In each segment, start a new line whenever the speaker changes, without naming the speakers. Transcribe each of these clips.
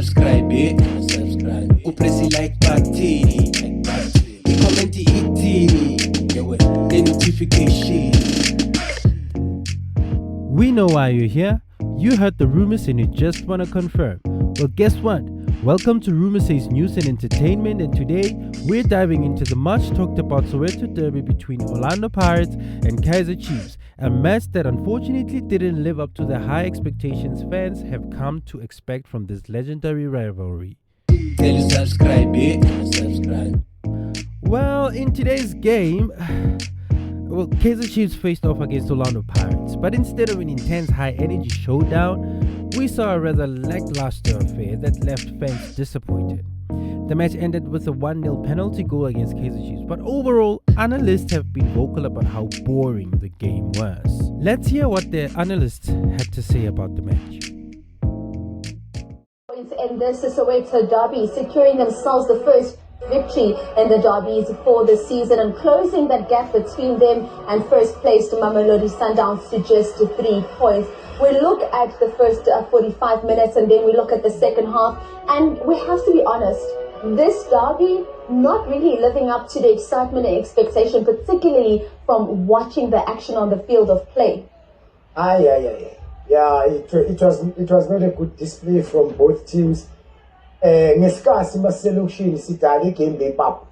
subscribe it. Upress like button. Comment it. The notification.
We know why you're here. You heard the rumors and you just want to confirm. Well, guess what? Welcome to Rumor Says News and Entertainment, and today we're diving into the much talked about Soweto derby between Orlando Pirates and Kaizer Chiefs, a match that unfortunately didn't live up to the high expectations fans have come to expect from this legendary rivalry.
Subscribe.
Well, in today's game, Kaizer Chiefs faced off against Orlando Pirates, but instead of an intense high-energy showdown, we saw a rather lackluster affair that left fans disappointed. The match ended with a 1-0 penalty goal against Kaizer Chiefs, but overall, analysts have been vocal about how boring the game was. Let's hear what the analysts had to say about the match.
In this Soweto derby, securing themselves the first victory in the derbies for the season and closing that gap between them and first place to Mamelodi Sundowns to just 3 points. We look at the first 45 minutes and then we look at the second half, and we have to be honest, this derby not really living up to the excitement and expectation, particularly from watching the action on the field of play.
It was not a good display from both teams. Ngesikhathi maselokishini sidala game bepap.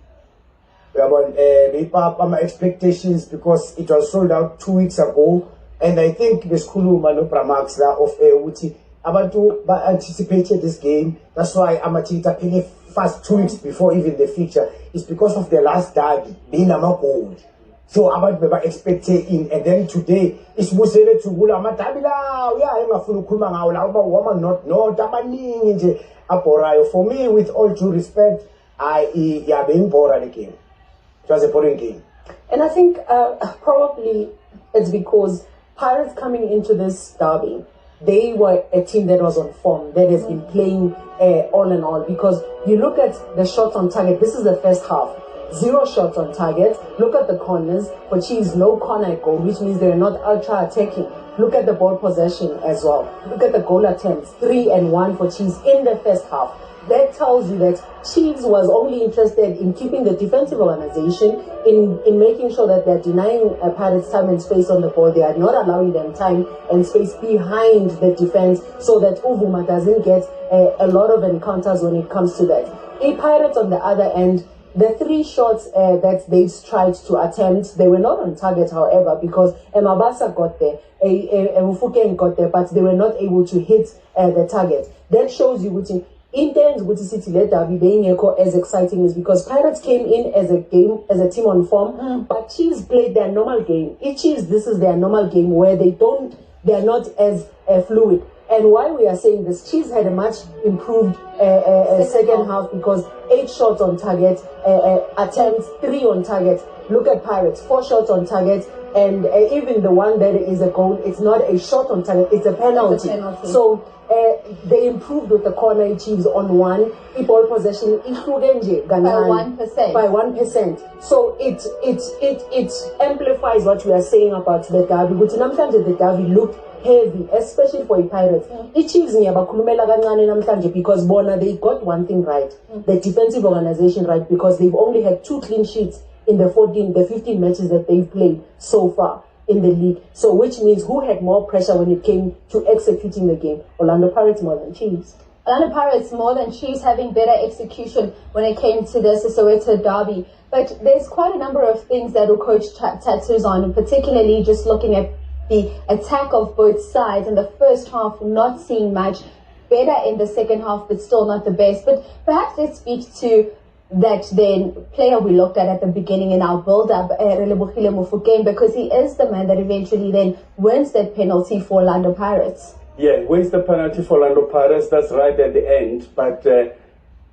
Bepap ama expectations because it was sold out 2 weeks ago, and I think besikhuluma no Pramax la of ukuthi abantu ba anticipated this game. That's why amathita phele first 2 weeks before even the feature. It's because of the last derby being goal. So abantu beba expecting, and then today isibusele thukula amadabi la engafuna ukukhuluma ngawo la wama not abaningi nje aborayo. For me, with all due respect, being bored at the game. It was a boring game.
And I think probably it's because Pirates coming into this derby, they were a team that was on form, that has been playing all in all. Because you look at the shots on target, this is the first half. 0 shots on target. Look at the corners. For Chiefs, no corner goal, which means they're not ultra attacking. Look at the ball possession as well. Look at the goal attempts, 3 and 1 for Chiefs in the first half. That tells you that Chiefs was only interested in keeping the defensive organization, in making sure that they're denying Pirates time and space on the ball. They are not allowing them time and space behind the defense so that Uvuma doesn't get a lot of encounters when it comes to that. Pirates on the other end, the 3 shots that they tried to attempt, they were not on target, however, because Mabasa got there, Mufukeng got there, but they were not able to hit the target. That shows you which intends with the City let derby being as exciting is because Pirates came in as a team on form, but Chiefs played their normal game. Chiefs, this is their normal game where they're not as fluid. And why we are saying this, Chiefs had a much improved second half because 8 shots on target, attempts 3 on target. Look at Pirates, 4 shots on target, and even the one that is a goal, it's not a shot on target, it's a penalty. So they improved with the corner Chiefs on 1. Ball possession by 1%. So it amplifies what we are saying about the derby. But namhlanje the derby looked heavy, especially for the Pirates. Chiefs because Bona, they got one thing right, the defensive organization right, because they've only had 2 clean sheets in the 15 matches that they've played so far in the league. So which means who had more pressure when it came to executing the game? Orlando Pirates more than Chiefs.
Orlando Pirates more than Chiefs, having better execution when it came to the Soweto derby. But there's quite a number of things that will coach tattoos on, and particularly just looking at the attack of both sides. In the first half, not seeing much. Better in the second half, but still not the best. But perhaps let's speak to that then player we looked at the beginning in our build-up, Relebohile Mofokeng, because he is the man that eventually then wins that penalty for Orlando Pirates.
Yeah, wins the penalty for Orlando Pirates. That's right at the end. But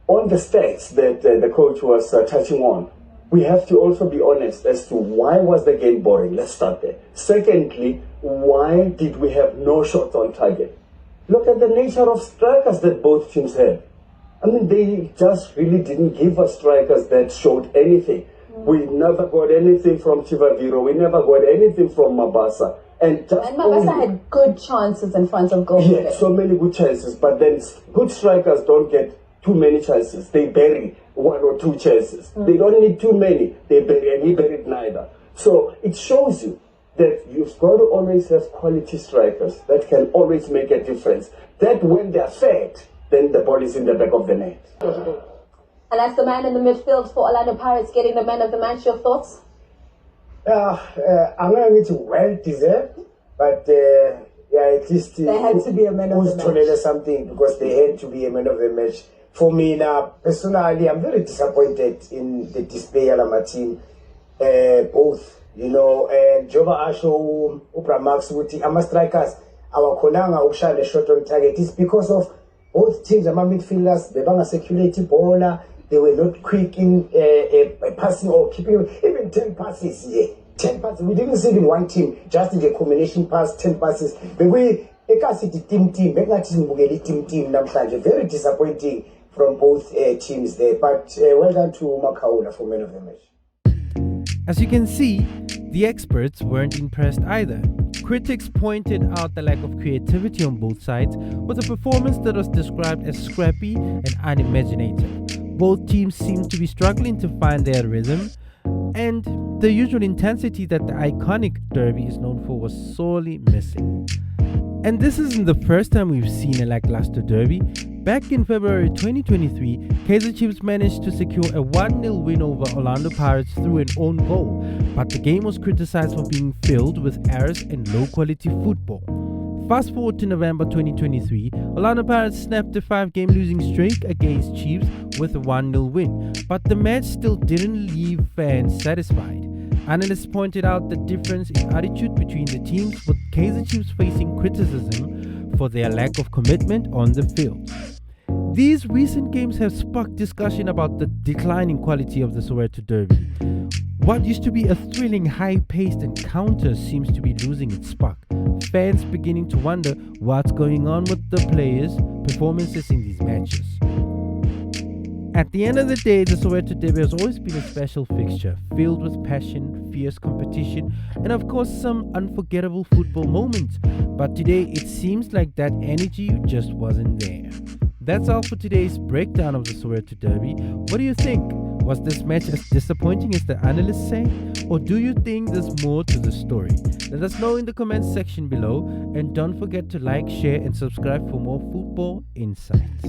on the stats that the coach was touching on, we have to also be honest as to why was the game boring. Let's start there. Secondly, why did we have no shots on target? Look at the nature of strikers that both teams had. I mean, they just really didn't give us strikers that showed anything. We never got anything from Chivaviro. We never got anything from Mabasa. And
Mabasa had good chances in front of goal.
Yeah, so many good chances, but then good strikers don't get too many chances. They bury 1 or 2 chances. They don't need too many. They bury, and he buried neither. So it shows you that you've got to always have quality strikers that can always make a difference. That when they're fed, then the ball is in the back of the net.
And as the man in the midfield for Orlando Pirates getting the man of the match, your thoughts?
I'm going to get well deserved, but at least
They had to be a man of the match.
Something because they had to be a man of the match. For me now, personally, I'm very disappointed in the display of my team. Both, Jova Asho, Upra Max, Ama strikers, our Konanga, Usha, the shot on target. It's because of both teams, our midfielders, the bang circulating baller, they were not quick in passing or keeping even 10 passes. Yeah, 10 passes. We didn't see it in one team, just in the combination pass, 10 passes. But we, team, very disappointing from both teams there. But well done to Makaula for man of the match.
As you can see, the experts weren't impressed either. Critics pointed out the lack of creativity on both sides, with a performance that was described as scrappy and unimaginative. Both teams seemed to be struggling to find their rhythm, and the usual intensity that the iconic derby is known for was sorely missing. And this isn't the first time we've seen a lackluster derby. Back in February 2023, Kaizer Chiefs managed to secure a 1-0 win over Orlando Pirates through an own goal, but the game was criticized for being filled with errors and low-quality football. Fast forward to November 2023, Orlando Pirates snapped a 5-game losing streak against Chiefs with a 1-0 win, but the match still didn't leave fans satisfied. Analysts pointed out the difference in attitude between the teams, with Kaizer Chiefs facing criticism for their lack of commitment on the field. These recent games have sparked discussion about the declining quality of the Soweto Derby. What used to be a thrilling, high-paced encounter seems to be losing its spark. Fans beginning to wonder what's going on with the players' performances in these matches. At the end of the day, the Soweto Derby has always been a special fixture, filled with passion, fierce competition, and of course some unforgettable football moments. But today, it seems like that energy just wasn't there. That's all for today's breakdown of the Soweto Derby. What do you think? Was this match as disappointing as the analysts say? Or do you think there's more to the story? Let us know in the comments section below, and don't forget to like, share and subscribe for more football insights.